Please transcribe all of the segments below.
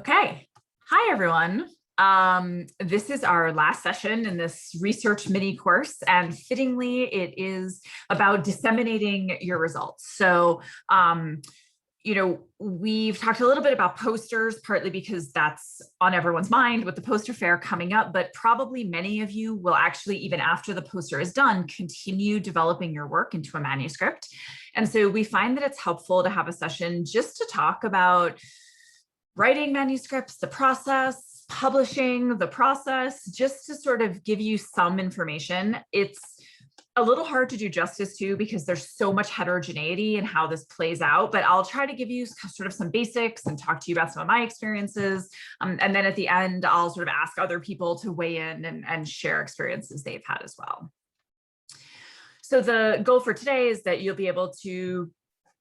Okay. Hi, everyone. This is our last session in this research mini course, and fittingly, it is about disseminating your results. So, we've talked a little bit about posters, partly because that's on everyone's mind with the poster fair coming up, but probably many of you will actually, even after the poster is done, continue developing your work into a manuscript. And so we find that it's helpful to have a session just to talk about writing manuscripts, the process, publishing the process, just to sort of give you some information. It's a little hard to do justice to because there's so much heterogeneity in how this plays out, but I'll try to give you sort of some basics and talk to you about some of my experiences. And then at the end, I'll sort of ask other people to weigh in and share experiences they've had as well. So the goal for today is that you'll be able to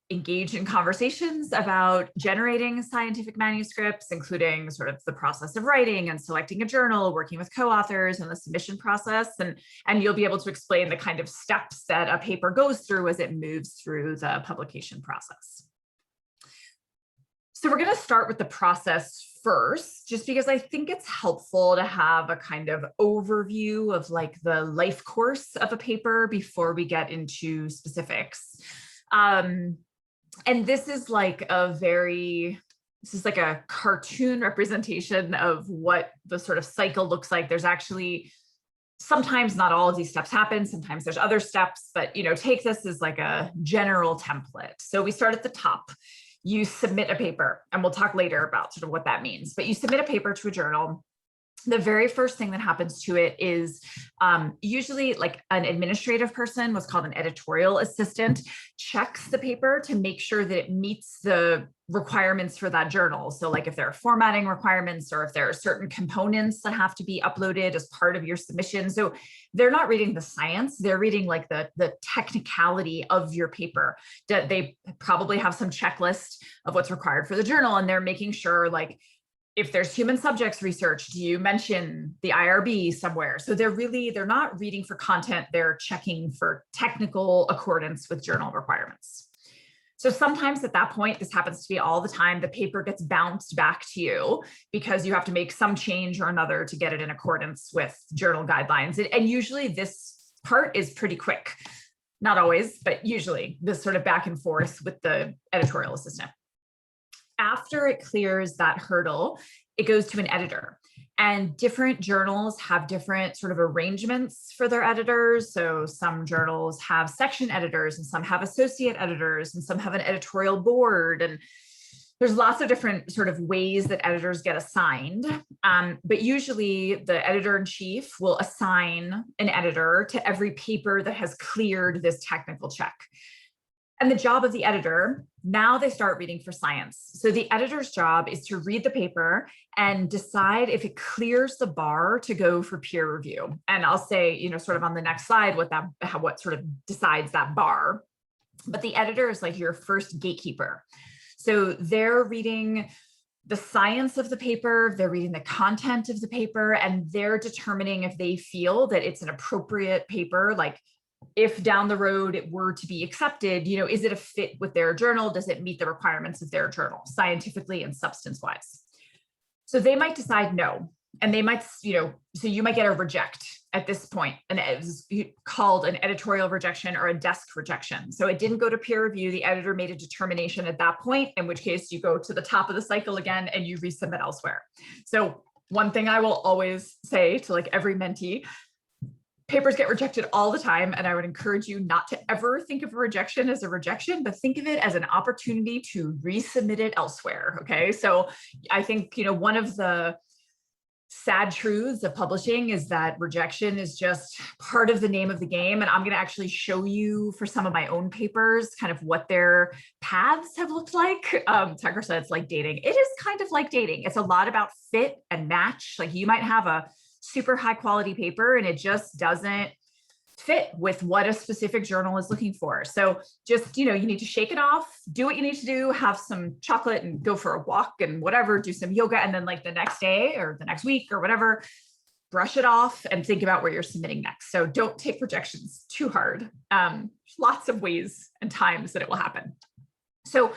engage in conversations about generating scientific manuscripts, including sort of the process of writing and selecting a journal, working with co-authors and the submission process. And you'll be able to explain the kind of steps that a paper goes through as it moves through the publication process. So we're going to start with the process first, just because I think it's helpful to have a kind of overview of like the life course of a paper before we get into specifics. And this is like a cartoon representation of what the sort of cycle looks like. There's actually sometimes not all of these steps happen. Sometimes there's other steps, but take this as like a general template. So we start at the top. You submit a paper, and we'll talk later about sort of what that means, but you submit a paper to a journal. The very first thing that happens to it is usually like an administrative person, what's called an editorial assistant, checks the paper to make sure that it meets the requirements for that journal. So like if there are formatting requirements or if there are certain components that have to be uploaded as part of your submission. So they're not reading the science, they're reading like the technicality of your paper. That they probably have some checklist of what's required for the journal, and they're making sure like, if there's human subjects research, do you mention the IRB somewhere? So they're not reading for content, they're checking for technical accordance with journal requirements. So sometimes at that point, this happens to be all the time, the paper gets bounced back to you because you have to make some change or another to get it in accordance with journal guidelines. And usually this part is pretty quick. Not always, but usually this sort of back and forth with the editorial assistant. After it clears that hurdle, it goes to an editor, and different journals have different sort of arrangements for their editors. So some journals have section editors, and some have associate editors, and some have an editorial board. And there's lots of different sort of ways that editors get assigned. But usually the editor-in-chief will assign an editor to every paper that has cleared this technical check. And the job of the editor, now they start reading for science. So the editor's job is to read the paper and decide if it clears the bar to go for peer review. And I'll say, sort of on the next slide, what sort of decides that bar. But the editor is like your first gatekeeper. So they're reading the science of the paper, they're reading the content of the paper, and they're determining if they feel that it's an appropriate paper, like if down the road it were to be accepted, is it a fit with their journal? Does it meet the requirements of their journal, scientifically and substance-wise? So they might decide no, and they might, so you might get a reject at this point, and it's called an editorial rejection or a desk rejection. So it didn't go to peer review. The editor made a determination at that point, in which case you go to the top of the cycle again and you resubmit elsewhere. So one thing I will always say to like every mentee, papers get rejected all the time, and I would encourage you not to ever think of a rejection as a rejection, but think of it as an opportunity to resubmit it elsewhere, okay? So I think, one of the sad truths of publishing is that rejection is just part of the name of the game, and I'm going to actually show you for some of my own papers kind of what their paths have looked like. Tucker said it's like dating. It is kind of like dating. It's a lot about fit and match. Like you might have a super high quality paper and it just doesn't fit with what a specific journal is looking for. So just, you need to shake it off, do what you need to do, have some chocolate and go for a walk and whatever, do some yoga. And then like the next day or the next week or whatever, brush it off and think about where you're submitting next. So don't take rejections too hard. Lots of ways and times that it will happen. So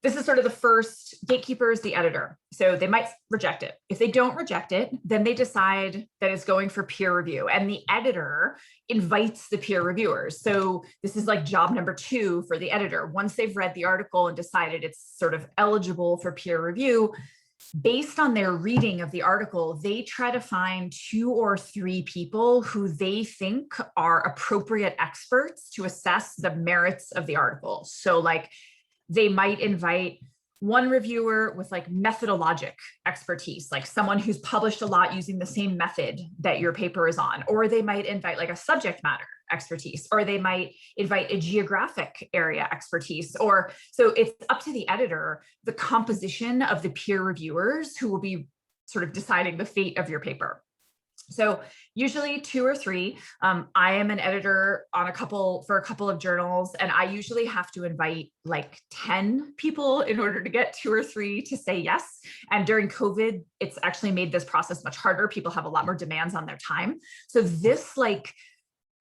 This is sort of the first gatekeeper is the editor. So they might reject it. If they don't reject it, then they decide that it's going for peer review, and the editor invites the peer reviewers. So this is like job number 2 for the editor. Once they've read the article and decided it's sort of eligible for peer review, based on their reading of the article, they try to find 2 or 3 people who they think are appropriate experts to assess the merits of the article. So like, they might invite one reviewer with like methodologic expertise, like someone who's published a lot using the same method that your paper is on, or they might invite like a subject matter expertise, or they might invite a geographic area expertise, or so it's up to the editor, the composition of the peer reviewers who will be sort of deciding the fate of your paper. So usually 2 or 3. I am an editor on for a couple of journals, and I usually have to invite like 10 people in order to get 2 or 3 to say yes. And during COVID, it's actually made this process much harder. People have a lot more demands on their time. So this, like,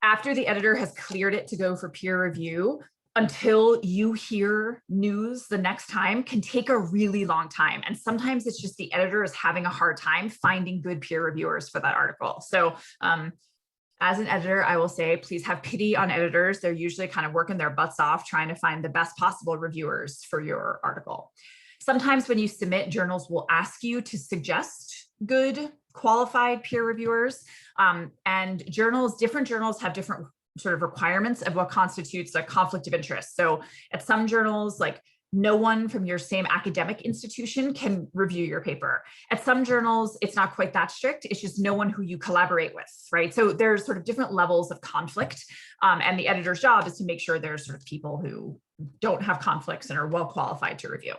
after the editor has cleared it to go for peer review, until you hear news the next time, can take a really long time. And sometimes it's just the editor is having a hard time finding good peer reviewers for that article. So as an editor, I will say, please have pity on editors. They're usually kind of working their butts off trying to find the best possible reviewers for your article. Sometimes when you submit, journals will ask you to suggest good qualified peer reviewers. And different journals have different sort of requirements of what constitutes a conflict of interest. So at some journals, like no one from your same academic institution can review your paper. At some journals, it's not quite that strict. It's just no one who you collaborate with, right? So there's sort of different levels of conflict. And the editor's job is to make sure there's sort of people who don't have conflicts and are well qualified to review.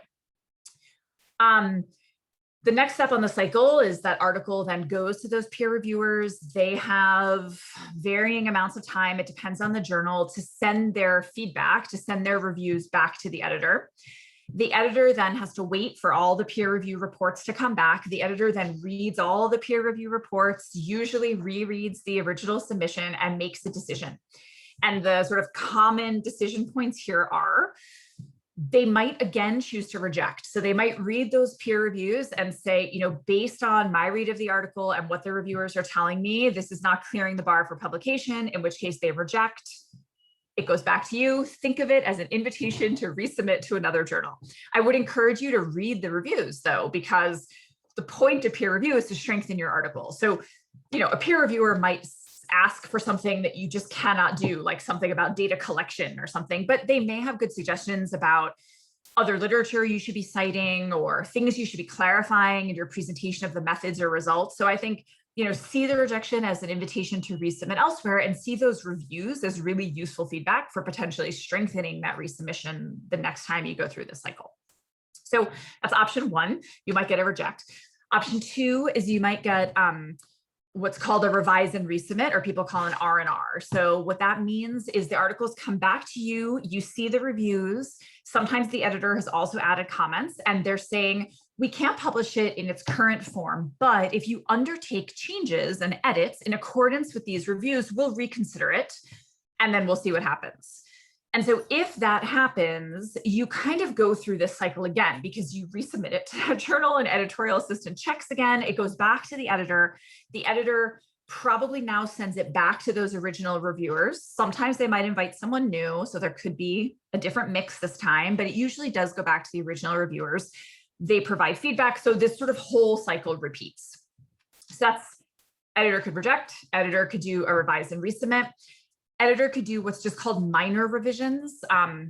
The next step on the cycle is that article then goes to those peer reviewers. They have varying amounts of time. It depends on the journal to send their feedback, to send their reviews back to the editor. The editor then has to wait for all the peer review reports to come back. The editor then reads all the peer review reports, usually rereads the original submission, and makes a decision. And the sort of common decision points here are, they might again choose to reject. So they might read those peer reviews and say, based on my read of the article and what the reviewers are telling me, this is not clearing the bar for publication, in which case they reject. It goes back to you. Think of it as an invitation to resubmit to another journal. I would encourage you to read the reviews though, because the point of peer review is to strengthen your article. So, a peer reviewer might ask for something that you just cannot do, like something about data collection or something, but they may have good suggestions about other literature you should be citing or things you should be clarifying in your presentation of the methods or results. So I think, see the rejection as an invitation to resubmit elsewhere, and see those reviews as really useful feedback for potentially strengthening that resubmission the next time you go through the cycle. So that's option 1. You might get a reject. Option 2 is you might get what's called a revise and resubmit, or people call an R&R. So what that means is the articles come back to you, you see the reviews. Sometimes the editor has also added comments, and they're saying, we can't publish it in its current form, but if you undertake changes and edits in accordance with these reviews, we'll reconsider it, and then we'll see what happens. And so if that happens, you kind of go through this cycle again, because you resubmit it to a journal, and editorial assistant checks again, it goes back to the editor. The editor probably now sends it back to those original reviewers. Sometimes they might invite someone new, so there could be a different mix this time, but it usually does go back to the original reviewers. They provide feedback, so this sort of whole cycle repeats. So that's, editor could reject, editor could do a revise and resubmit. Editor could do what's just called minor revisions.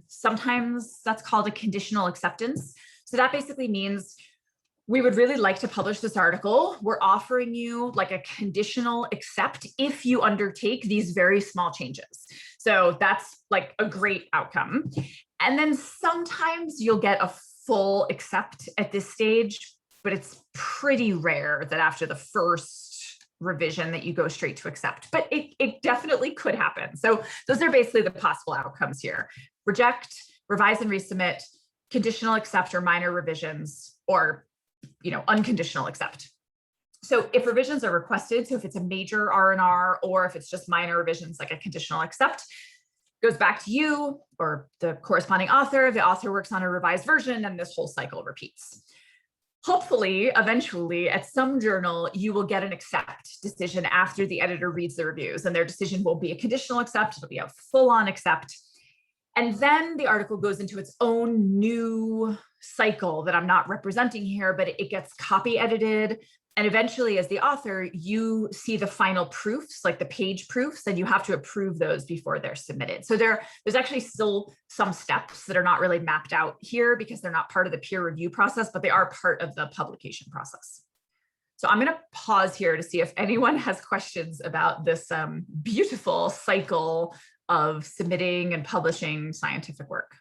Sometimes that's called a conditional acceptance. So that basically means, we would really like to publish this article. We're offering you like a conditional accept if you undertake these very small changes. So that's like a great outcome. And then sometimes you'll get a full accept at this stage, but it's pretty rare that after the first revision that you go straight to accept, but it definitely could happen. So those are basically the possible outcomes here: reject, revise and resubmit, conditional accept or minor revisions, or unconditional accept. So if revisions are requested, so if it's a major R&R or if it's just minor revisions like a conditional accept, goes back to you or the corresponding author. The author works on a revised version, and this whole cycle repeats. Hopefully, eventually, at some journal, you will get an accept decision after the editor reads the reviews, and their decision will be a conditional accept. It'll be a full-on accept. And then the article goes into its own new cycle that I'm not representing here, but it gets copy edited. And eventually, as the author, you see the final proofs, like the page proofs, and you have to approve those before they're submitted. So there's actually still some steps that are not really mapped out here because they're not part of the peer review process, but they are part of the publication process. So I'm going to pause here to see if anyone has questions about this beautiful cycle of submitting and publishing scientific work.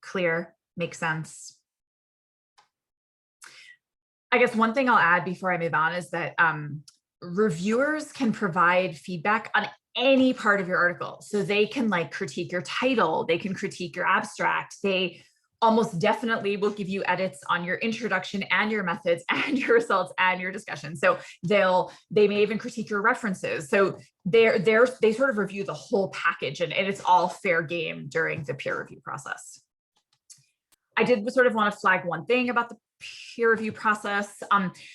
Clear, makes sense. I guess one thing I'll add before I move on is that reviewers can provide feedback on any part of your article. So they can like critique your title, they can critique your abstract, they almost definitely will give you edits on your introduction and your methods and your results and your discussion. So they may even critique your references. So they sort of review the whole package, and it's all fair game during the peer review process. I did sort of want to flag one thing about the peer review process.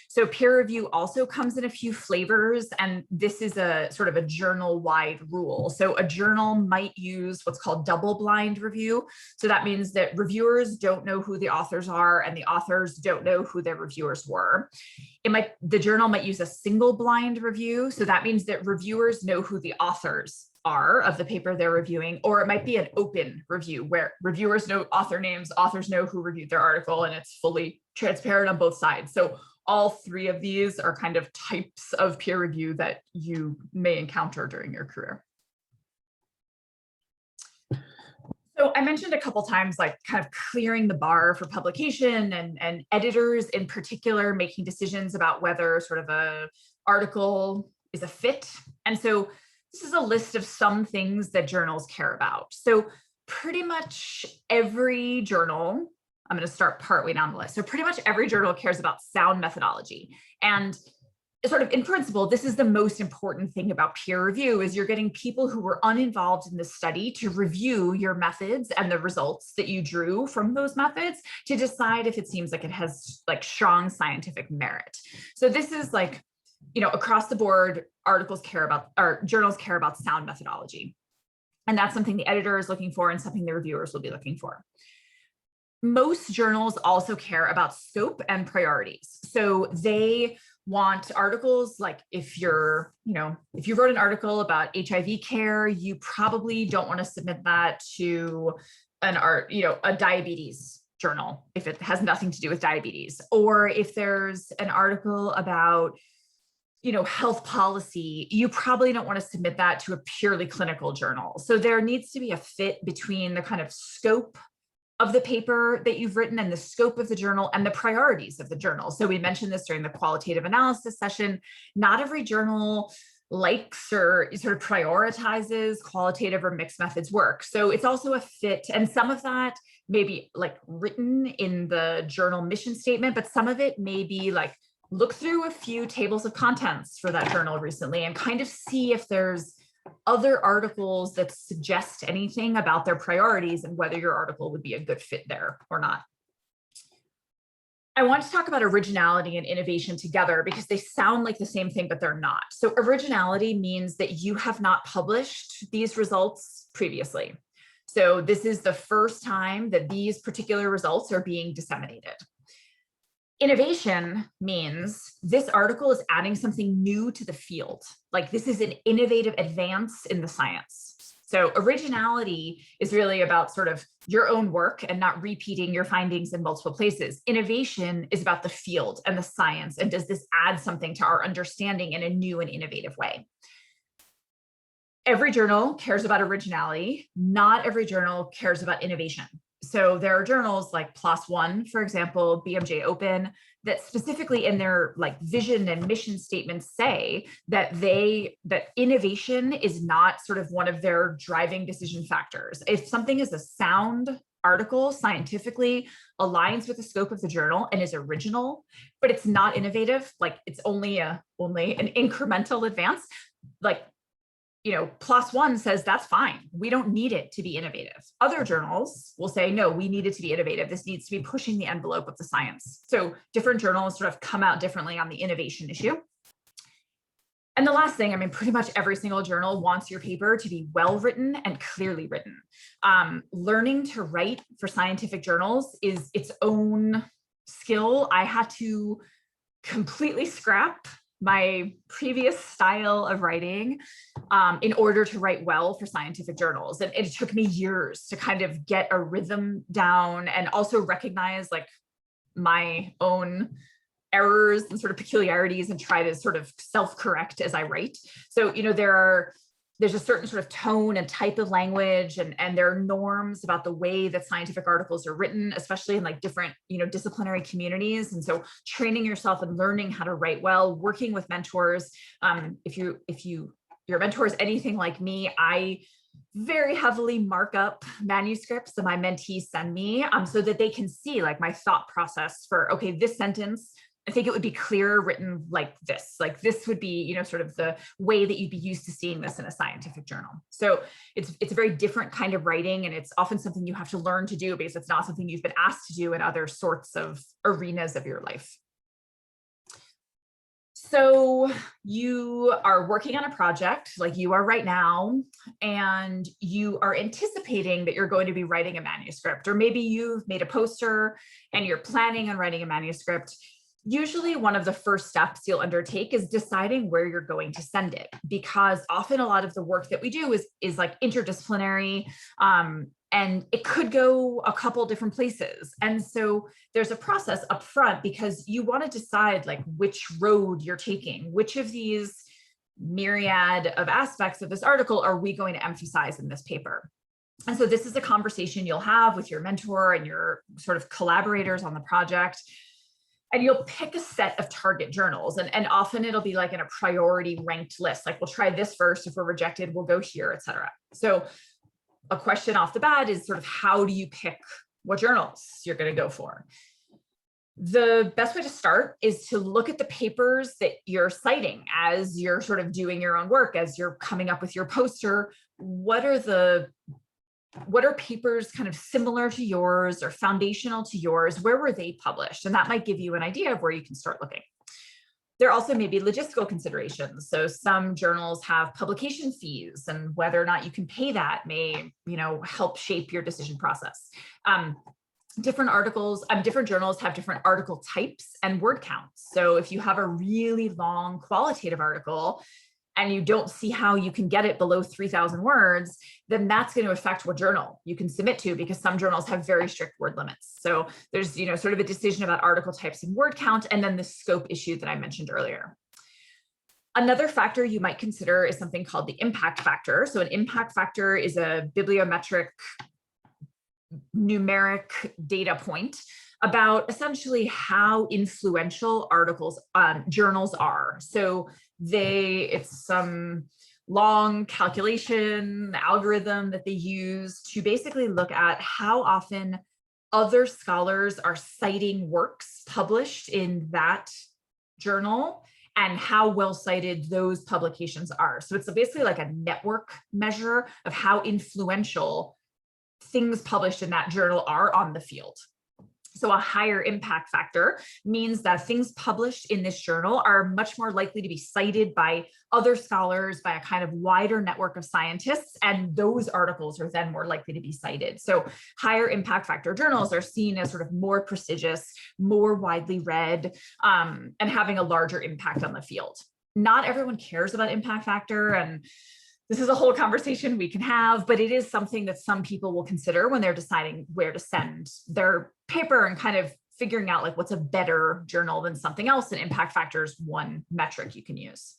So peer review also comes in a few flavors, and this is a sort of a journal-wide rule. So a journal might use what's called double-blind review. So that means that reviewers don't know who the authors are, and the authors don't know who their reviewers were. The journal might use a single-blind review. So that means that reviewers know who the authors are of the paper they're reviewing, or it might be an open review where reviewers know author names, authors know who reviewed their article, and it's fully transparent on both sides. So all three of these are kind of types of peer review that you may encounter during your career. So I mentioned a couple times, like kind of clearing the bar for publication, and editors in particular making decisions about whether sort of a article is a fit. And so this is a list of some things that journals care about. So pretty much every journal, I'm going to start partway down the list. So pretty much every journal cares about sound methodology. And sort of in principle, this is the most important thing about peer review, is you're getting people who were uninvolved in the study to review your methods and the results that you drew from those methods to decide if it seems like it has like strong scientific merit. So this is like, you know, across the board, journals care about sound methodology. And that's something the editor is looking for and something the reviewers will be looking for. Most journals also care about scope and priorities. So they want articles like if you wrote an article about HIV care, you probably don't want to submit that to a diabetes journal if it has nothing to do with diabetes. Or if there's an article about health policy, you probably don't want to submit that to a purely clinical journal. So there needs to be a fit between the kind of scope of the paper that you've written and the scope of the journal and the priorities of the journal. So we mentioned this during the qualitative analysis session. Not every journal likes or sort of prioritizes qualitative or mixed methods work. So it's also a fit. And some of that may be like written in the journal mission statement, but some of it may be like, look through a few tables of contents for that journal recently and kind of see if there's other articles that suggest anything about their priorities and whether your article would be a good fit there or not. I want to talk about originality and innovation together because they sound like the same thing, but they're not. So originality means that you have not published these results previously. So this is the first time that these particular results are being disseminated. Innovation means this article is adding something new to the field. Like this is an innovative advance in the science. So originality is really about sort of your own work and not repeating your findings in multiple places. Innovation is about the field and the science. And does this add something to our understanding in a new and innovative way? Every journal cares about originality. Not every journal cares about innovation. So there are journals like PLOS One, for example, BMJ Open, that specifically in their like vision and mission statements say that that innovation is not sort of one of their driving decision factors. If something is a sound article scientifically, aligns with the scope of the journal and is original, but it's not innovative, like it's only an incremental advance, like, PLOS One says that's fine. We don't need it to be innovative. Other journals will say, no, we need it to be innovative. This needs to be pushing the envelope of the science. So different journals sort of come out differently on the innovation issue. And the last thing, I mean, pretty much every single journal wants your paper to be well written and clearly written. Learning to write for scientific journals is its own skill. I had to completely scrap my previous style of writing in order to write well for scientific journals. And it took me years to kind of get a rhythm down and also recognize like my own errors and sort of peculiarities and try to sort of self-correct as I write. So, there's a certain sort of tone and type of language, and there are norms about the way that scientific articles are written, especially in like different, disciplinary communities. And so training yourself and learning how to write well, working with mentors. If your mentor is anything like me, I very heavily mark up manuscripts that my mentees send me so that they can see like my thought process for, okay, this sentence, I think it would be clearer written like this would be, sort of the way that you'd be used to seeing this in a scientific journal. So it's a very different kind of writing, and it's often something you have to learn to do because it's not something you've been asked to do in other sorts of arenas of your life. So you are working on a project like you are right now, and you are anticipating that you're going to be writing a manuscript, or maybe you've made a poster and you're planning on writing a manuscript. Usually one of the first steps you'll undertake is deciding where you're going to send it, because often a lot of the work that we do is like interdisciplinary, and it could go a couple different places. And so there's a process up front because you want to decide like which road you're taking, which of these myriad of aspects of this article are we going to emphasize in this paper. And so this is a conversation you'll have with your mentor and your sort of collaborators on the project. And you'll pick a set of target journals, and often it'll be like in a priority ranked list, like we'll try this first, if we're rejected, we'll go here, et cetera. So a question off the bat is sort of, how do you pick what journals you're going to go for? The best way to start is to look at the papers that you're citing as you're sort of doing your own work, as you're coming up with your poster. What are papers kind of similar to yours or foundational to yours? Where were they published? And that might give you an idea of where you can start looking. There also may be logistical considerations. So some journals have publication fees, and whether or not you can pay that may, help shape your decision process. Different journals have different article types and word counts. So if you have a really long qualitative article, and you don't see how you can get it below 3,000 words, then that's going to affect what journal you can submit to, because some journals have very strict word limits. So there's, sort of a decision about article types and word count, and then the scope issue that I mentioned earlier. Another factor you might consider is something called the impact factor. So an impact factor is a bibliometric numeric data point about essentially how influential journals are. So it's some long calculation algorithm that they use to basically look at how often other scholars are citing works published in that journal and how well cited those publications are. So it's basically like a network measure of how influential things published in that journal are on the field. So a higher impact factor means that things published in this journal are much more likely to be cited by other scholars, by a kind of wider network of scientists, and those articles are then more likely to be cited. So higher impact factor journals are seen as sort of more prestigious, more widely read, and having a larger impact on the field. Not everyone cares about impact factor, and this is a whole conversation we can have, but it is something that some people will consider when they're deciding where to send their paper and kind of figuring out like what's a better journal than something else. And impact factor is one metric you can use.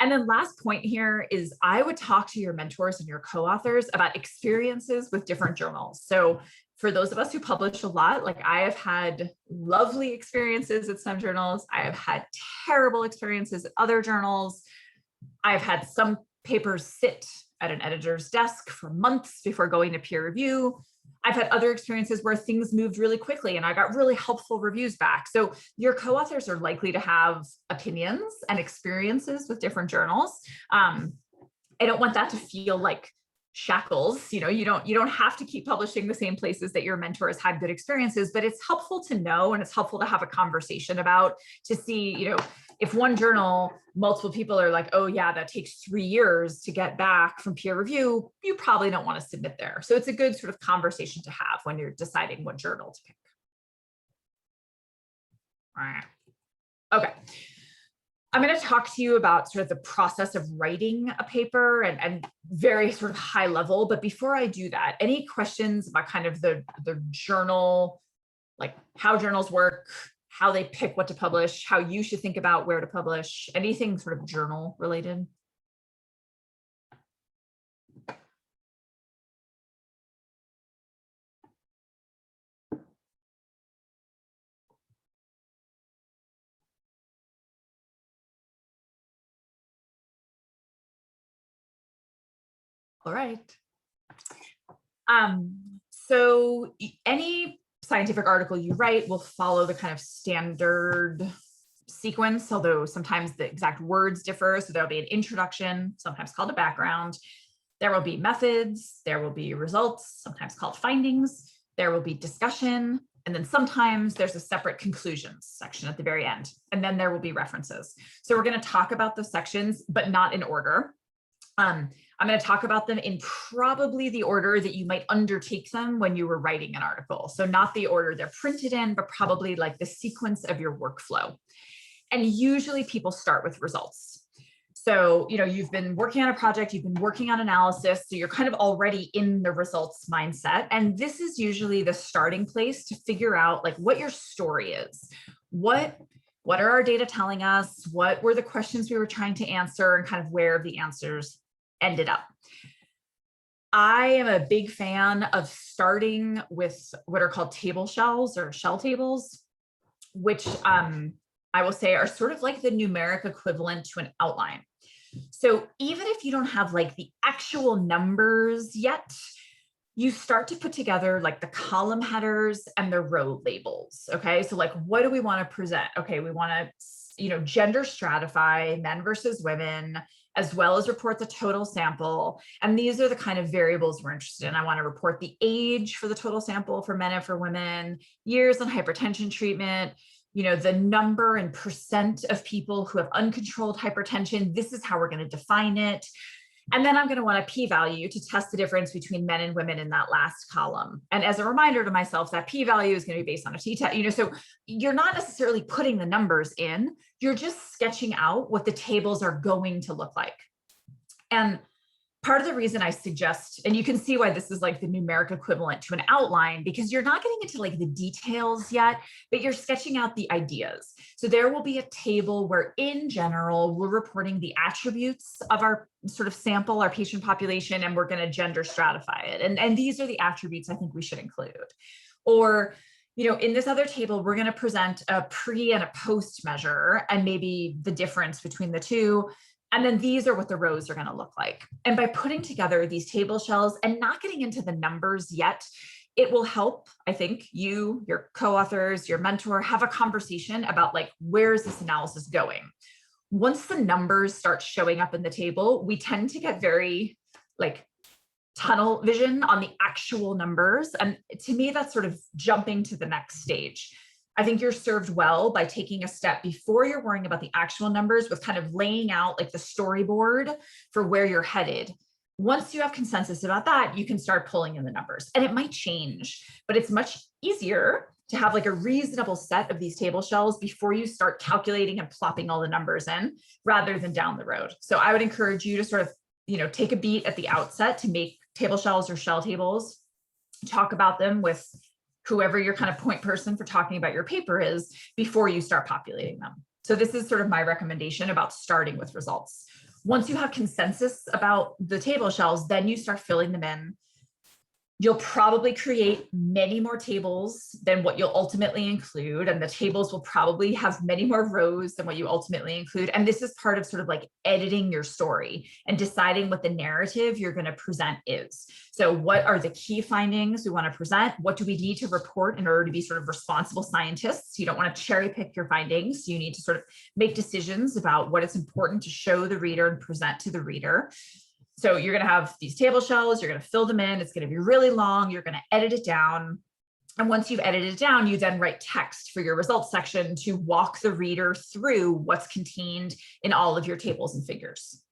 And then last point here is I would talk to your mentors and your co-authors about experiences with different journals. So for those of us who publish a lot, like I have had lovely experiences at some journals. I have had terrible experiences at other journals. I've had some papers sit at an editor's desk for months before going to peer review. I've had other experiences where things moved really quickly and I got really helpful reviews back. So your co-authors are likely to have opinions and experiences with different journals. I don't want that to feel like shackles. You don't have to keep publishing the same places that your mentors had good experiences, but it's helpful to know, and it's helpful to have a conversation about, to see, if one journal, multiple people are like, oh yeah, that takes 3 years to get back from peer review, you probably don't want to submit there. So it's a good sort of conversation to have when you're deciding what journal to pick. All right. Okay. I'm going to talk to you about sort of the process of writing a paper and very sort of high level. But before I do that, any questions about kind of the journal, like how journals work, how they pick what to publish, how you should think about where to publish, anything sort of journal related? All right. So any scientific article you write will follow the kind of standard sequence, although sometimes the exact words differ. So there'll be an introduction, sometimes called a background. There will be methods, there will be results, sometimes called findings. There will be discussion, and then sometimes there's a separate conclusions section at the very end. And then there will be references. So we're going to talk about the sections, but not in order. I'm going to talk about them in probably the order that you might undertake them when you were writing an article. So not the order they're printed in, but probably like the sequence of your workflow. And usually people start with results. So, you've been working on a project, you've been working on analysis, so you're kind of already in the results mindset. And this is usually the starting place to figure out like what your story is. What are our data telling us? What were the questions we were trying to answer, and kind of where the answers ended up. I am a big fan of starting with what are called table shells or shell tables, which I will say are sort of like the numeric equivalent to an outline. So even if you don't have like the actual numbers yet, you start to put together like the column headers and the row labels. Okay, so like, what do we want to present? Okay, we want to, gender stratify men versus women, as well as report the total sample. And these are the kind of variables we're interested in. I want to report the age for the total sample for men and for women, years on hypertension treatment, the number and percent of people who have uncontrolled hypertension. This is how we're going to define it. And then I'm going to want a p-value to test the difference between men and women in that last column. And as a reminder to myself, that p-value is going to be based on a t-test, so you're not necessarily putting the numbers in, you're just sketching out what the tables are going to look like. And part of the reason I suggest, and you can see why this is like the numeric equivalent to an outline, because you're not getting into like the details yet, but you're sketching out the ideas. So there will be a table where in general, we're reporting the attributes of our sort of sample, our patient population, and we're going to gender stratify it. And these are the attributes I think we should include. Or, in this other table, we're going to present a pre and a post measure and maybe the difference between the two. And then these are what the rows are going to look like. And by putting together these table shells and not getting into the numbers yet, it will help, I think, you, your co-authors, your mentor, have a conversation about like, where is this analysis going? Once the numbers start showing up in the table, we tend to get very like tunnel vision on the actual numbers. And to me, that's sort of jumping to the next stage. I think you're served well by taking a step before you're worrying about the actual numbers with kind of laying out like the storyboard for where you're headed. Once you have consensus about that, you can start pulling in the numbers, and it might change, but it's much easier to have like a reasonable set of these table shells before you start calculating and plopping all the numbers in rather than down the road. So I would encourage you to sort of, take a beat at the outset to make table shells or shell tables, talk about them with whoever your kind of point person for talking about your paper is before you start populating them. So this is sort of my recommendation about starting with results. Once you have consensus about the table shells, then you start filling them in. You'll probably create many more tables than what you'll ultimately include. And the tables will probably have many more rows than what you ultimately include. And this is part of sort of like editing your story and deciding what the narrative you're going to present is. So what are the key findings we want to present? What do we need to report in order to be sort of responsible scientists? You don't want to cherry pick your findings. You need to sort of make decisions about what is important to show the reader and present to the reader. So you're going to have these table shells, you're going to fill them in. It's going to be really long. You're going to edit it down. And once you've edited it down, you then write text for your results section to walk the reader through what's contained in all of your tables and figures.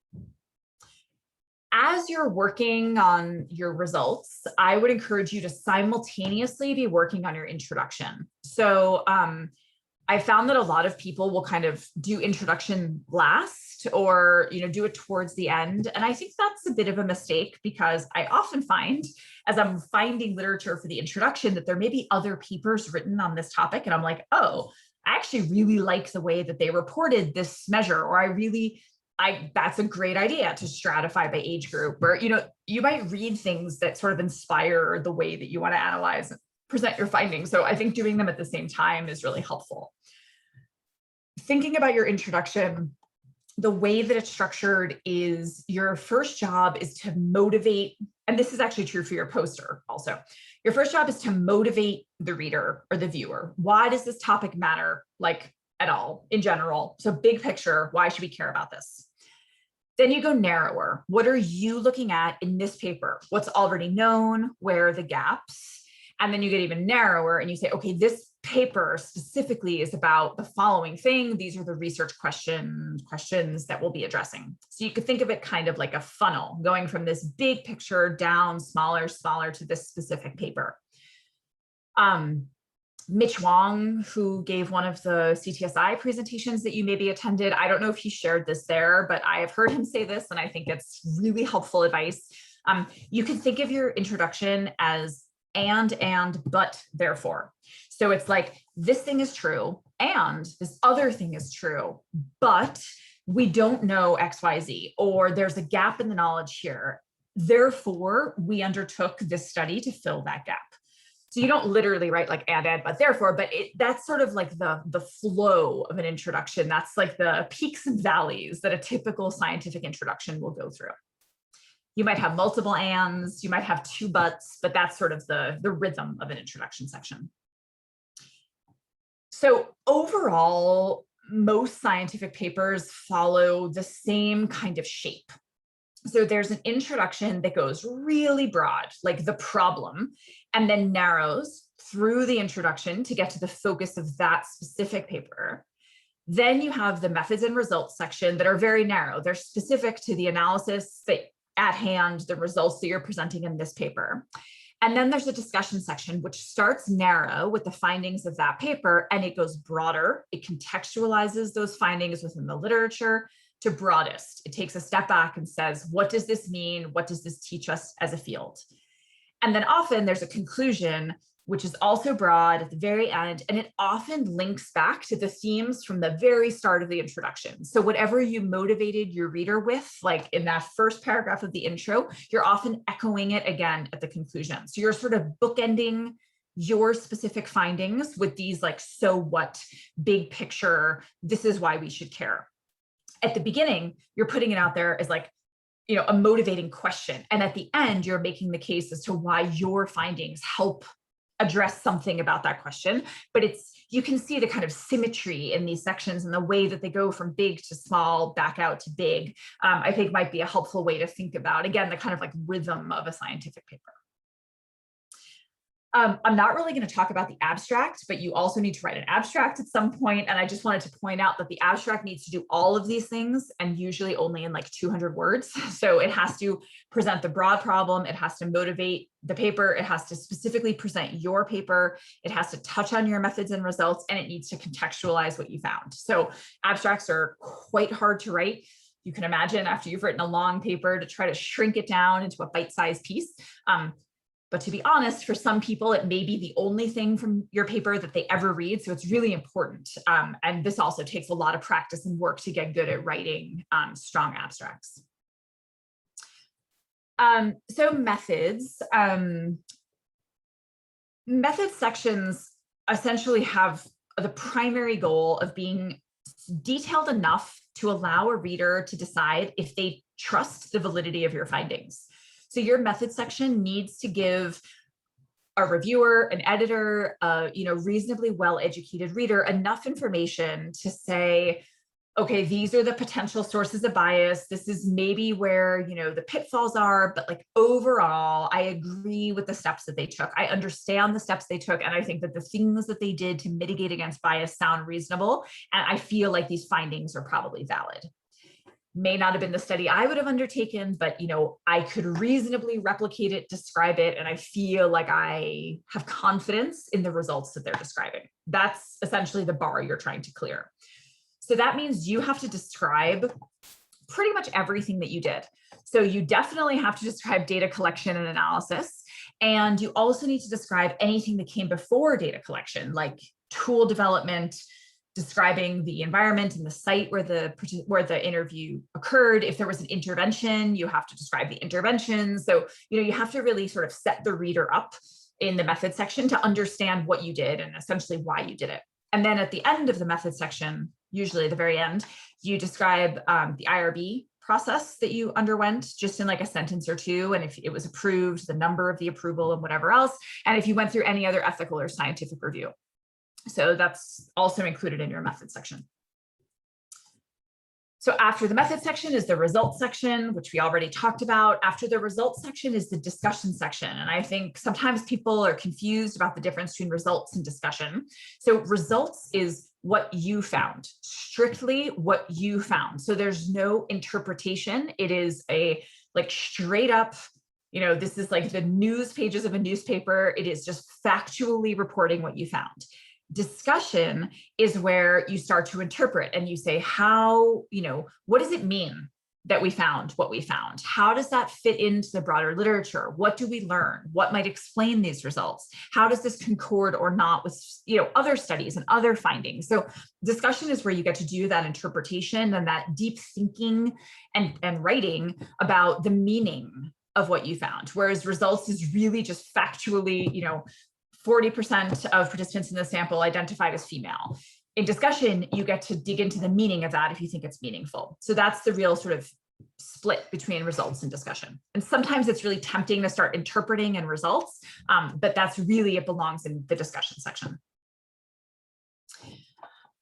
As you're working on your results, I would encourage you to simultaneously be working on your introduction. So I found that a lot of people will kind of do introduction last or, do it towards the end. And I think that's a bit of a mistake because I often find as I'm finding literature for the introduction that there may be other papers written on this topic. And I'm like, oh, I actually really like the way that they reported this measure, or that's a great idea to stratify by age group, or, you might read things that sort of inspire the way that you want to analyze and present your findings. So I think doing them at the same time is really helpful. Thinking about your introduction, the way that it's structured is your first job is to motivate, and this is actually true for your poster also. Your first job is to motivate the reader or the viewer. Why does this topic matter, like at all, in general? So big picture, why should we care about this? Then you go narrower. What are you looking at in this paper? What's already known? Where are the gaps? And then you get even narrower and you say, okay, this paper specifically is about the following thing. These are the research questions that we'll be addressing. So you could think of it kind of like a funnel going from this big picture down smaller to this specific paper. Mitch Wong, who gave one of the CTSI presentations that you maybe attended, I don't know if he shared this there, but I have heard him say this, and I think it's really helpful advice. You can think of your introduction as and, but, therefore. So it's like, this thing is true, and this other thing is true, but we don't know X, Y, Z, or there's a gap in the knowledge here. Therefore, we undertook this study to fill that gap. So you don't literally write like and, but, therefore, but that's sort of like the flow of an introduction. That's like the peaks and valleys that a typical scientific introduction will go through. You might have multiple ands, you might have two buts, but that's sort of the rhythm of an introduction section. So overall, most scientific papers follow the same kind of shape. So there's an introduction that goes really broad, like the problem, and then narrows through the introduction to get to the focus of that specific paper. Then you have the methods and results section that are very narrow. They're specific to the analysis that at hand, the results that you're presenting in this paper. And then there's a discussion section, which starts narrow with the findings of that paper, and it goes broader. It contextualizes those findings within the literature to broadest. It takes a step back and says, what does this mean? What does this teach us as a field? And then often there's a conclusion, which is also broad at the very end, and it often links back to the themes from the very start of the introduction. So whatever you motivated your reader with, like in that first paragraph of the intro, you're often echoing it again at the conclusion. So you're sort of bookending your specific findings with these like, so what, big picture, this is why we should care. At the beginning, you're putting it out there as like, a motivating question. And at the end, you're making the case as to why your findings help address something about that question. But you can see the kind of symmetry in these sections and the way that they go from big to small, back out to big, I think might be a helpful way to think about, again, the kind of like rhythm of a scientific paper. I'm not really going to talk about the abstract, but you also need to write an abstract at some point. And I just wanted to point out that the abstract needs to do all of these things, and usually only in like 200 words. So it has to present the broad problem. It has to motivate the paper. It has to specifically present your paper. It has to touch on your methods and results, and it needs to contextualize what you found. So abstracts are quite hard to write. You can imagine after you've written a long paper to try to shrink it down into a bite-sized piece. But to be honest, for some people, it may be the only thing from your paper that they ever read. So it's really important. And this also takes a lot of practice and work to get good at writing strong abstracts. So methods, method sections essentially have the primary goal of being detailed enough to allow a reader to decide if they trust the validity of your findings. So your method section needs to give a reviewer, an editor, a reasonably well-educated reader enough information to say, okay, these are the potential sources of bias. This is maybe where, the pitfalls are, but like overall, I agree with the steps that they took. I understand the steps they took. And I think that the things that they did to mitigate against bias sound reasonable. And I feel like these findings are probably valid. May not have been the study I would have undertaken, but I could reasonably replicate it, describe it, and I feel like I have confidence in the results that they're describing. That's essentially the bar you're trying to clear. So that means you have to describe pretty much everything that you did. So you definitely have to describe data collection and analysis. And you also need to describe anything that came before data collection, like tool development, describing the environment and the site where the interview occurred. If there was an intervention, you have to describe the intervention. So, you have to really sort of set the reader up in the method section to understand what you did and essentially why you did it. And then at the end of the method section, usually at the very end, you describe the IRB process that you underwent just in like a sentence or two. And if it was approved, the number of the approval and whatever else. And if you went through any other ethical or scientific review. So that's also included in your method section. So after the method section is the results section, which we already talked about. After the results section is the discussion section. And I think sometimes people are confused about the difference between results and discussion. So results is what you found, strictly what you found. So there's no interpretation. It is a like straight up, this is like the news pages of a newspaper. It is just factually reporting what you found. Discussion is where you start to interpret and you say, how, what does it mean that we found what we found? How does that fit into the broader literature? What do we learn? What might explain these results? How does this concord or not with, other studies and other findings? So discussion is where you get to do that interpretation and that deep thinking and writing about the meaning of what you found. Whereas results is really just factually, 40% of participants in the sample identified as female. In discussion, you get to dig into the meaning of that if you think it's meaningful. So that's the real sort of split between results and discussion. And sometimes it's really tempting to start interpreting in results, but that's really, it belongs in the discussion section.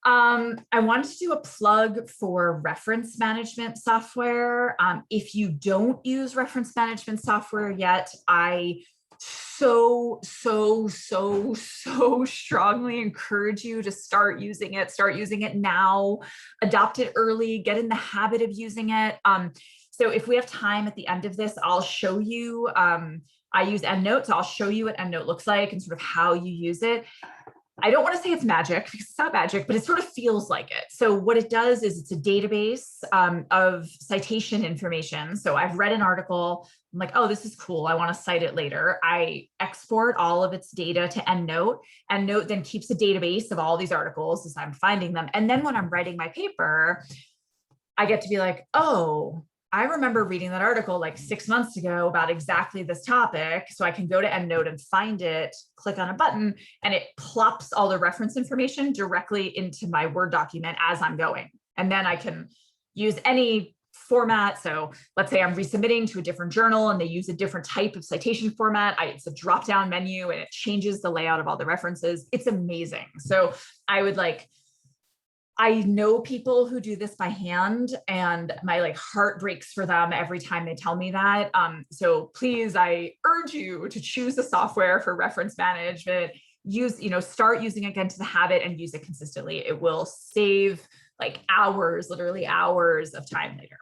I wanted to do a plug for reference management software. If you don't use reference management software yet, I so strongly encourage you to start using it now, adopt it early, get in the habit of using it. So if we have time at the end of this, I'll show you, I use EndNote, so I'll show you what EndNote looks like and sort of how you use it. I don't want to say it's magic because it's not magic, but it sort of feels like it. So what it does is it's a database of citation information. So I've read an article, I'm like, oh, this is cool, I want to cite it later. I export all of its data to EndNote. EndNote then keeps a database of all these articles as I'm finding them. And then when I'm writing my paper, I get to be like, oh, I remember reading that article like 6 months ago about exactly this topic. So I can go to EndNote and find it, click on a button, and it plops all the reference information directly into my Word document as I'm going. And then I can use any format. So let's say I'm resubmitting to a different journal and they use a different type of citation format. It's a drop-down menu and it changes the layout of all the references. It's amazing. So I know people who do this by hand and my heart breaks for them every time they tell me that. So please, I urge you to choose the software for reference management, start using it, get into the habit and use it consistently. It will save hours, literally hours of time later.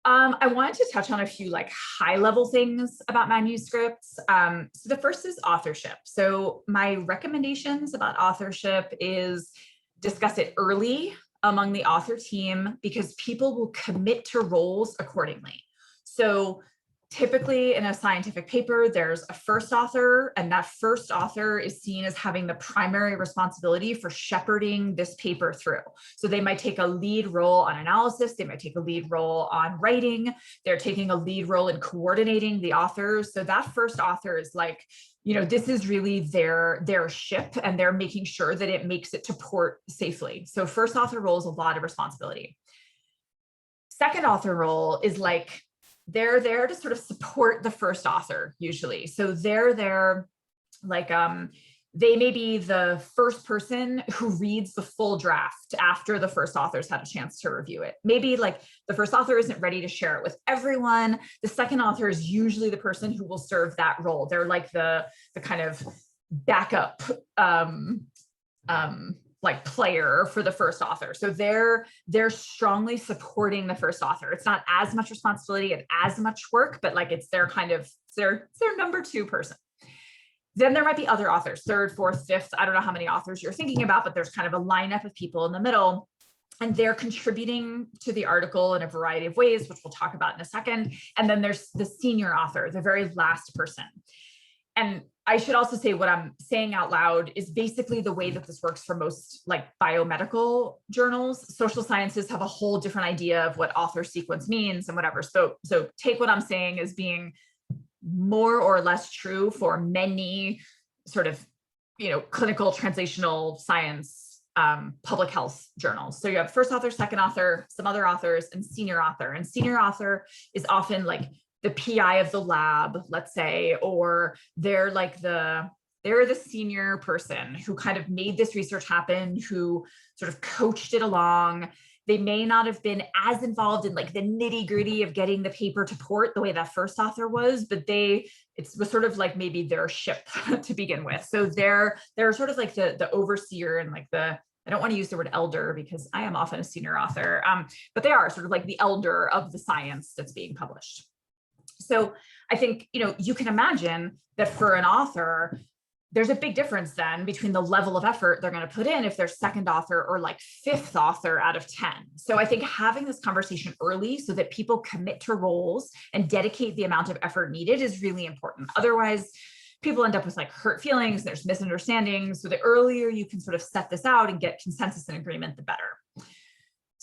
I wanted to touch on a few high level things about manuscripts. So the first is authorship. So my recommendations about authorship is discuss it early among the author team because people will commit to roles accordingly. So typically in a scientific paper, there's a first author, and that first author is seen as having the primary responsibility for shepherding this paper through. So they might take a lead role on analysis, they might take a lead role on writing, they're taking a lead role in coordinating the authors. So that first author is like, you know, this is really their ship, and they're making sure that it makes it to port safely. So first author role is a lot of responsibility. Second author role is like, they're there to sort of support the first author usually. So they're there like, they may be the first person who reads the full draft after the first author's had a chance to review it. Maybe like the first author isn't ready to share it with everyone. The second author is usually the person who will serve that role. They're like the kind of backup like player for the first author. So they're strongly supporting the first author. It's not as much responsibility and as much work, but like it's their kind of, their number two person. Then there might be other authors, third, fourth, fifth. I don't know how many authors you're thinking about, but there's kind of a lineup of people in the middle, and they're contributing to the article in a variety of ways, which we'll talk about in a second. And then there's the senior author, the very last person. And I should also say what I'm saying out loud is basically the way that this works for most like biomedical journals. Social sciences have a whole different idea of what author sequence means and whatever. So take what I'm saying as being more or less true for many sort of, you know, clinical translational science, public health journals. So you have first author, second author, some other authors, and senior author. And senior author is often like the PI of the lab, let's say, or they're the senior person who kind of made this research happen, who sort of coached it along. They may not have been as involved in like the nitty gritty of getting the paper to port the way that first author was, but it was sort of like maybe their ship to begin with. So they're sort of like the overseer and like I don't want to use the word elder because I am often a senior author, but they are sort of like the elder of the science that's being published. So I think, you know, you can imagine that for an author, there's a big difference then between the level of effort they're going to put in if they're second author or like fifth author out of 10. So I think having this conversation early so that people commit to roles and dedicate the amount of effort needed is really important. Otherwise, people end up with like hurt feelings, there's misunderstandings. So the earlier you can sort of set this out and get consensus and agreement, the better.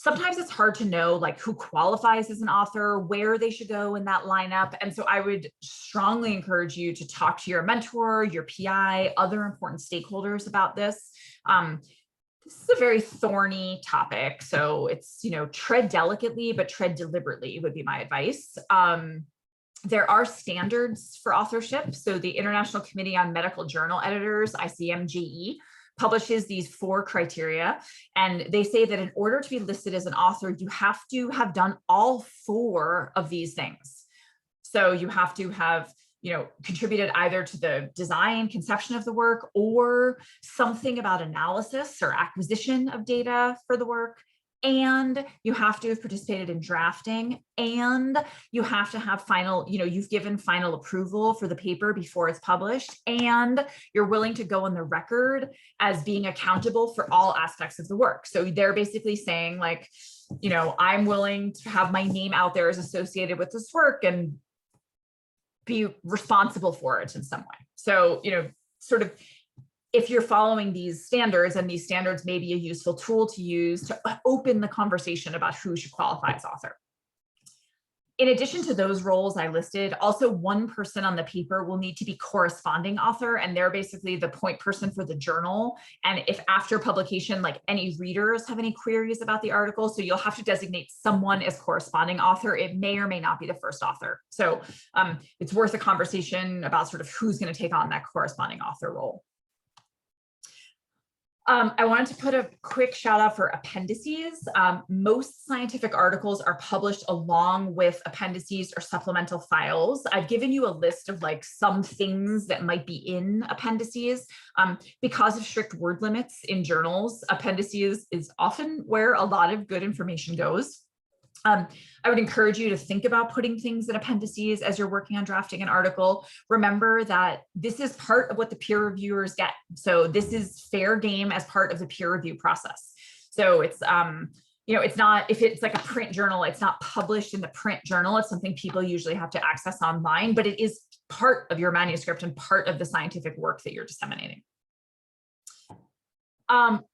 Sometimes it's hard to know like who qualifies as an author, where they should go in that lineup. And so I would strongly encourage you to talk to your mentor, your PI, other important stakeholders about this. This is a very thorny topic. So it's, you know, tread delicately, but tread deliberately would be my advice. There are standards for authorship. So the International Committee on Medical Journal Editors, ICMJE, publishes these 4 criteria. And they say that in order to be listed as an author, you have to have done all 4 of these things. So you have to have, you know, contributed either to the design, conception of the work, or something about analysis or acquisition of data for the work. And you have to have participated in drafting, and you have to have final, you know, you've given final approval for the paper before it's published, and you're willing to go on the record as being accountable for all aspects of the work. So they're basically saying like, you know, I'm willing to have my name out there as associated with this work and be responsible for it in some way. So, you know, sort of, if you're following these standards, and these standards may be a useful tool to use to open the conversation about who should qualify as author. In addition to those roles I listed, also one person on the paper will need to be corresponding author, and they're basically the point person for the journal. And if after publication, like any readers have any queries about the article, so you'll have to designate someone as corresponding author. It may or may not be the first author. So it's worth a conversation about sort of who's going to take on that corresponding author role. I wanted to put a quick shout out for appendices. Most scientific articles are published along with appendices or supplemental files. I've given you a list of like some things that might be in appendices. Because of strict word limits in journals, appendices is often where a lot of good information goes. I would encourage you to think about putting things in appendices as you're working on drafting an article. Remember that this is part of what the peer reviewers get. So this is fair game as part of the peer review process. So it's, it's not, if it's like a print journal, it's not published in the print journal. It's something people usually have to access online, but it is part of your manuscript and part of the scientific work that you're disseminating.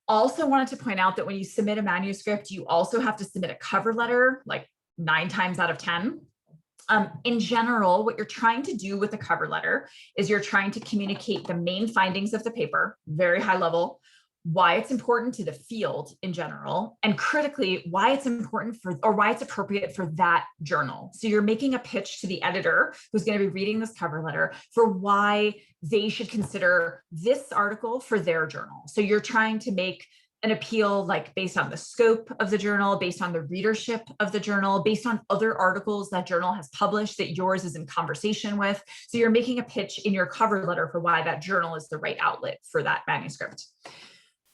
Also wanted to point out that when you submit a manuscript, you also have to submit a cover letter, like 9 times out of 10. In general, what you're trying to do with a cover letter is you're trying to communicate the main findings of the paper, very high level, why it's important to the field in general, and critically, why it's important for, or why it's appropriate for that journal. So you're making a pitch to the editor who's going to be reading this cover letter for why they should consider this article for their journal. So you're trying to make an appeal like based on the scope of the journal, based on the readership of the journal, based on other articles that journal has published that yours is in conversation with. So you're making a pitch in your cover letter for why that journal is the right outlet for that manuscript.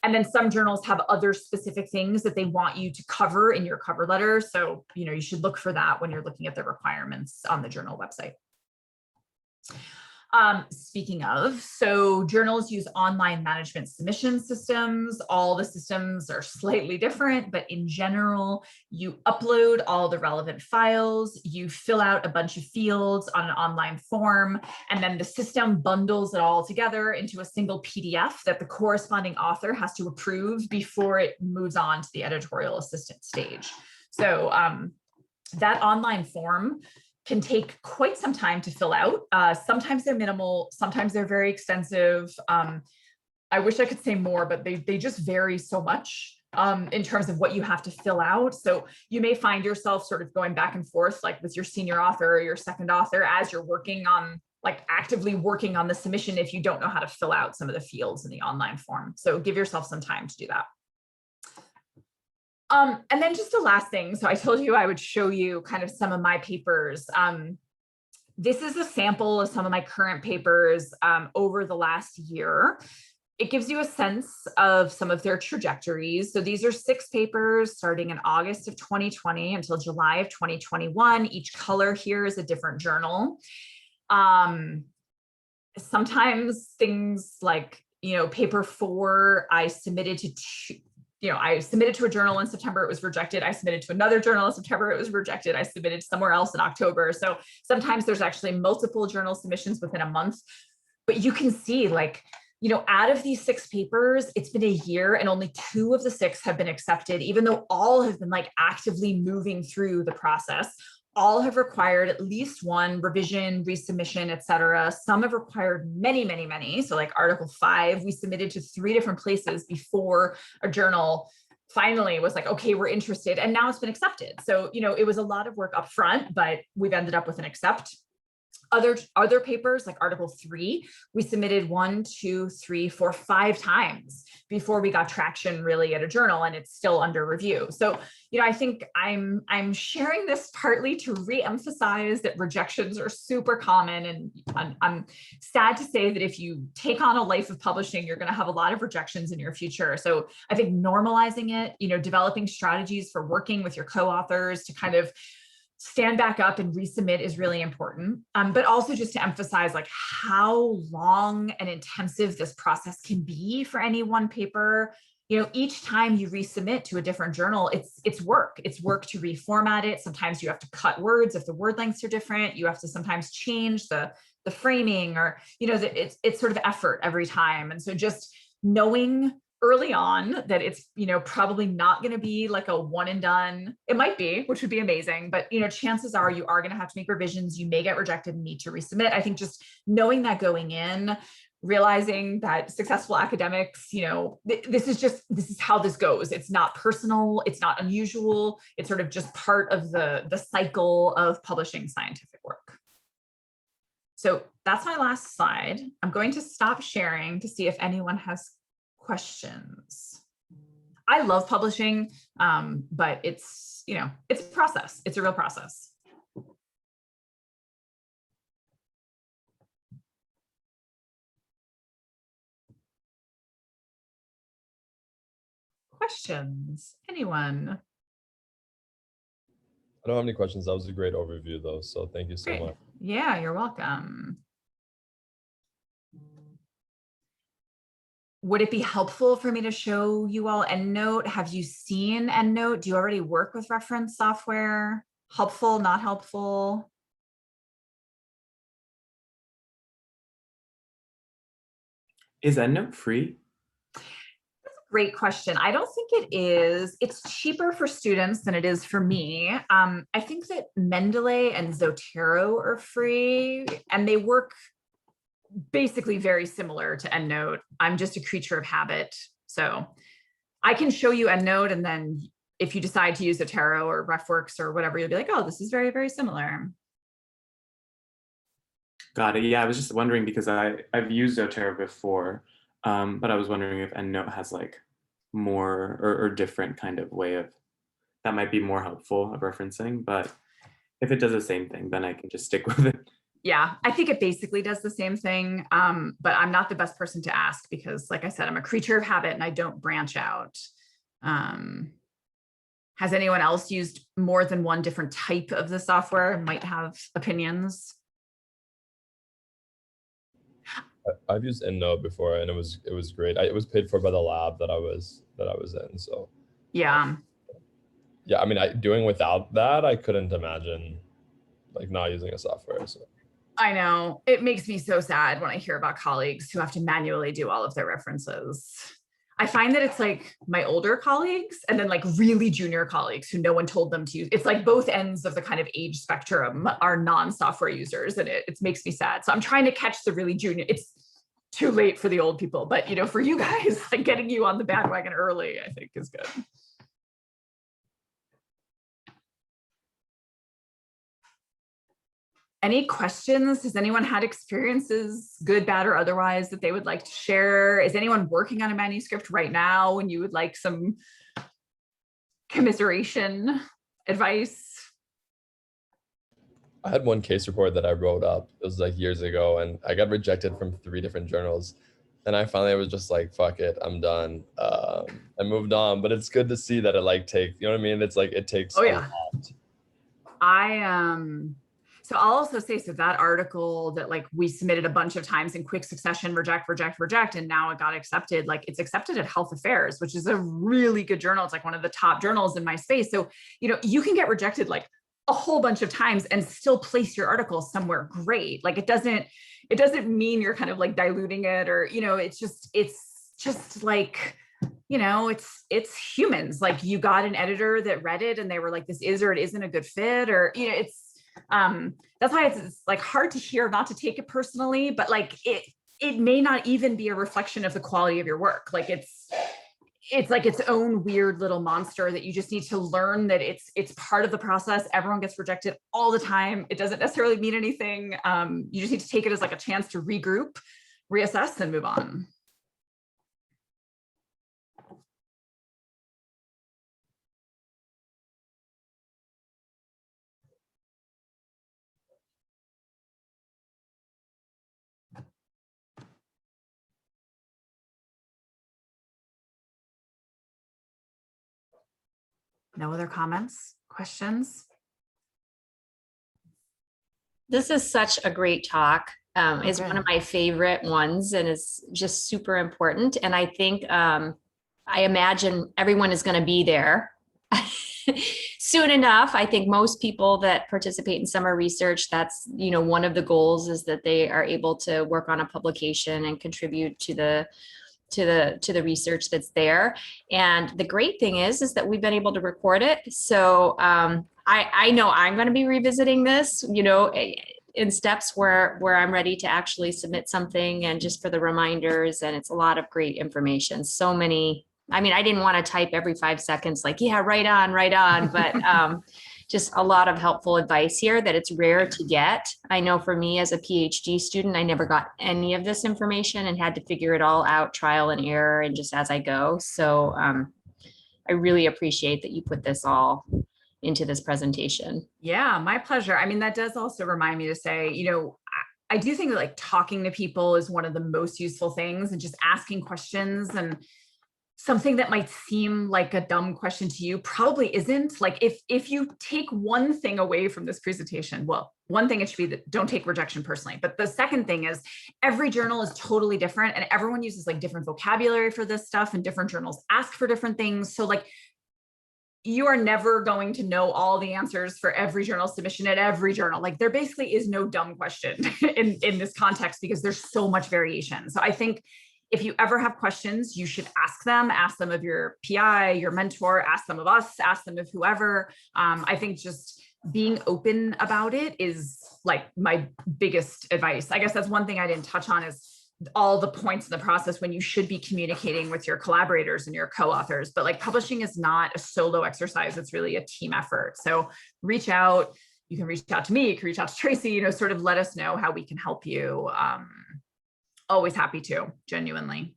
And then some journals have other specific things that they want you to cover in your cover letter. So, you should look for that when you're looking at the requirements on the journal website. Speaking of, so journals use online management submission systems. All the systems are slightly different, but in general, you upload all the relevant files, you fill out a bunch of fields on an online form, and then the system bundles it all together into a single PDF that the corresponding author has to approve before it moves on to the editorial assistant stage. So that online form can take quite some time to fill out. Sometimes they're minimal, sometimes they're very extensive. I wish I could say more, but they just vary so much in terms of what you have to fill out. So you may find yourself sort of going back and forth, like with your senior author or your second author, as you're working on, like actively working on the submission, if you don't know how to fill out some of the fields in the online form. So give yourself some time to do that. And then just the last thing. So I told you I would show you kind of some of my papers. This is a sample of some of my current papers over the last year. It gives you a sense of some of their trajectories. So these are 6 papers starting in August of 2020 until July of 2021. Each color here is a different journal. Sometimes things like, paper 4, I submitted to I submitted to a journal in September, it was rejected. I submitted to another journal in September, it was rejected. I submitted somewhere else in October. So sometimes there's actually multiple journal submissions within a month, but you can see like, out of these 6 papers, it's been a year and only 2 of the 6 have been accepted, even though all have been like actively moving through the process. All have required at least 1 revision, resubmission, etc. Some have required many, many, many. So like Article 5, we submitted to 3 different places before a journal finally was like, okay, we're interested. And now it's been accepted. So, it was a lot of work up front, but we've ended up with an accept. Other papers like Article 3, we submitted 1, 2, 3, 4, 5 times before we got traction really at a journal, and it's still under review. So, I think I'm sharing this partly to re-emphasize that rejections are super common, and I'm sad to say that if you take on a life of publishing, you're going to have a lot of rejections in your future. So I think normalizing it, developing strategies for working with your co-authors to kind of stand back up and resubmit is really important. But also just to emphasize like how long and intensive this process can be for any one paper. Each time you resubmit to a different journal, it's work. It's work to reformat it. Sometimes you have to cut words if the word lengths are different. You have to sometimes change the framing, or, it's sort of effort every time. And so just knowing early on that it's, probably not going to be like a one and done. It might be, which would be amazing, but, chances are you are going to have to make revisions. You may get rejected and need to resubmit. I think just knowing that going in, realizing that successful academics, this is how this goes. It's not personal. It's not unusual. It's sort of just part of the cycle of publishing scientific work. So that's my last slide. I'm going to stop sharing to see if anyone has questions. I love publishing, but it's a process. It's a real process. Questions? Anyone? I don't have any questions. That was a great overview though. So thank you so much. Yeah, you're welcome. would it be helpful for me to show you all EndNote? Have you seen EndNote? Do you already work with reference software? Helpful, not helpful? Is EndNote free? Great question. I don't think it is. It's cheaper for students than it is for me. I think that Mendeley and Zotero are free, and they work basically very similar to EndNote. I'm just a creature of habit. So I can show you EndNote, and then if you decide to use Zotero or RefWorks or whatever, you'll be like, oh, this is very, very similar. Got it. Yeah, I was just wondering because I've used Zotero before, but I was wondering if EndNote has like more or different kind of way of that might be more helpful of referencing. But if it does the same thing, then I can just stick with it. Yeah, I think it basically does the same thing, but I'm not the best person to ask because, like I said, I'm a creature of habit and I don't branch out. Has anyone else used more than one different type of the software and might have opinions? I've used EndNote before, and it was great. It was paid for by the lab that I was in. So Yeah. yeah, I mean, doing without that, I couldn't imagine like not using a software. So I know. It makes me so sad when I hear about colleagues who have to manually do all of their references. I find that it's like my older colleagues and then like really junior colleagues who no one told them to use. It's like both ends of the kind of age spectrum are non-software users, and it makes me sad. So I'm trying to catch the really junior. It's too late for the old people, but you know, for you guys, like getting you on the bandwagon early, I think is good. Any questions? Has anyone had experiences, good, bad, or otherwise, that they would like to share? Is anyone working on a manuscript right now and you would like some commiseration, advice? I had one case report that I wrote up. It was like years ago, and I got rejected from 3 different journals. And I finally was just like, fuck it, I'm done. I moved on, but it's good to see that it like takes, you know what I mean? It's like, it takes a lot. So I'll also say, so that article that like we submitted a bunch of times in quick succession, reject, and now it got accepted. Like it's accepted at Health Affairs, which is a really good journal. It's like one of the top journals in my space. So, you know, you can get rejected like a whole bunch of times and still place your article somewhere great. Like it doesn't mean you're kind of like diluting it or, you know, it's just like, you know, it's humans. Like you got an editor that read it and they were like, this is or it isn't a good fit, or, you know, that's why it's like hard to hear, not to take it personally, but like it may not even be a reflection of the quality of your work. Like it's like its own weird little monster that you just need to learn that it's part of the process. Everyone gets rejected all the time. It doesn't necessarily mean anything. You just need to take it as like a chance to regroup, reassess, and move on. No other comments, questions? This is such a great talk. It's one of my favorite ones and it's just super important. And I think, I imagine everyone is going to be there soon enough. I think most people that participate in summer research, that's, you know, one of the goals is that they are able to work on a publication and contribute to the research that's there. And the great thing is that we've been able to record it. So I know I'm going to be revisiting this, you know, in steps where I'm ready to actually submit something, and just for the reminders. And it's a lot of great information. So many, I mean, I didn't want to type every 5 seconds, like, yeah, right on, but just a lot of helpful advice here that it's rare to get. I know for me as a PhD student, I never got any of this information and had to figure it all out, trial and error, and just as I go. So I really appreciate that you put this all into this presentation. Yeah, my pleasure. I mean, that does also remind me to say, you know, I do think that like talking to people is one of the most useful things, and just asking questions. And something that might seem like a dumb question to you probably isn't. Like if you take one thing away from this presentation, well, one thing it should be that don't take rejection personally. But the second thing is every journal is totally different and everyone uses like different vocabulary for this stuff, and different journals ask for different things. So like you are never going to know all the answers for every journal submission at every journal. Like there basically is no dumb question in this context because there's so much variation. So I think if you ever have questions, you should ask them of your PI, your mentor, ask them of us, ask them of whoever. I think just being open about it is like my biggest advice. I guess that's one thing I didn't touch on is all the points in the process when you should be communicating with your collaborators and your co-authors, but like publishing is not a solo exercise. It's really a team effort. So reach out, you can reach out to me, you can reach out to Tracy, you know, sort of let us know how we can help you. Always happy to, genuinely.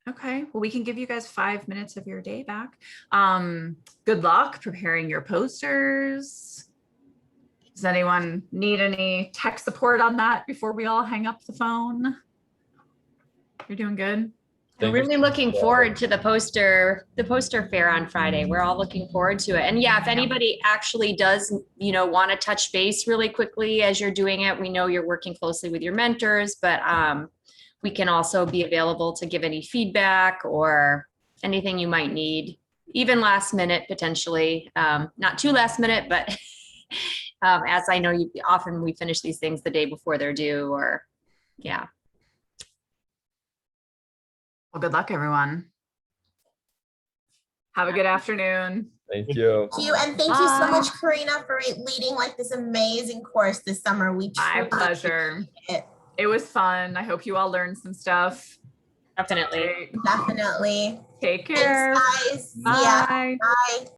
Okay, well, we can give you guys 5 minutes of your day back. Good luck preparing your posters. Does anyone need any tech support on that before we all hang up the phone? You're doing good? I'm really looking forward to the poster fair on Friday. We're all looking forward to it. And yeah, if anybody actually does, you know, want to touch base really quickly as you're doing it, we know you're working closely with your mentors, but we can also be available to give any feedback or anything you might need, even last minute potentially. Not too last minute, but as I know, often we finish these things the day before they're due, or yeah. Well, good luck, everyone. Have a good afternoon. Thank you. Thank you. And thank you so much, Karina, for leading like this amazing course this summer. My pleasure. It was fun. I hope you all learned some stuff. Definitely. Definitely. Take care. Thanks, guys. Bye. Yeah. Bye.